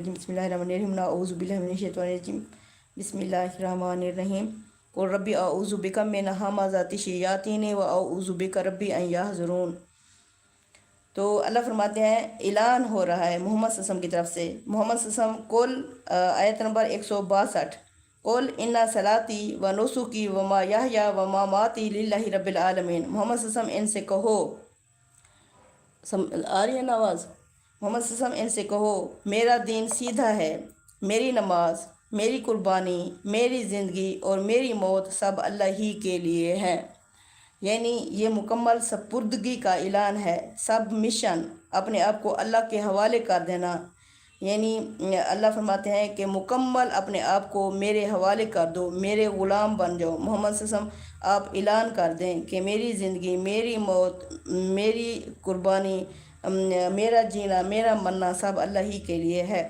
بسم اللہ الرحمن الرحیم اعوذ باللہ من الشیطان الرجیم بسم اللہ الرحمن الرحیم قل ربی اعوذ بک من ہمزات الشیاطین و اعوذ بک ربی ان یحضرون۔ تو اللہ فرماتے ہیں اعلان ہو رہا ہے محمد صلی اللہ علیہ وسلم کی طرف سے۔ محمد صلی اللہ علیہ وسلم قل آیت نمبر 162 قل ان صلاتی و نسکی و محیای و مماتی للہ رب العالمین۔ محمد صلی اللہ علیہ وسلم ان سے کہو، آ رہی ہے نا آواز؟ محمد صلی اللہ علیہ وسلم ان سے کہو میرا دین سیدھا ہے، میری نماز، میری قربانی، میری زندگی اور میری موت سب اللہ ہی کے لیے ہے۔ یعنی یہ مکمل سپردگی کا اعلان ہے، سب مشن اپنے آپ کو اللہ کے حوالے کر دینا۔ یعنی اللہ فرماتے ہیں کہ مکمل اپنے آپ کو میرے حوالے کر دو، میرے غلام بن جاؤ۔ محمد صلی اللہ علیہ وسلم آپ اعلان کر دیں کہ میری زندگی، میری موت، میری قربانی، میرا جینا، میرا مرنا سب اللہ ہی کے لیے ہے۔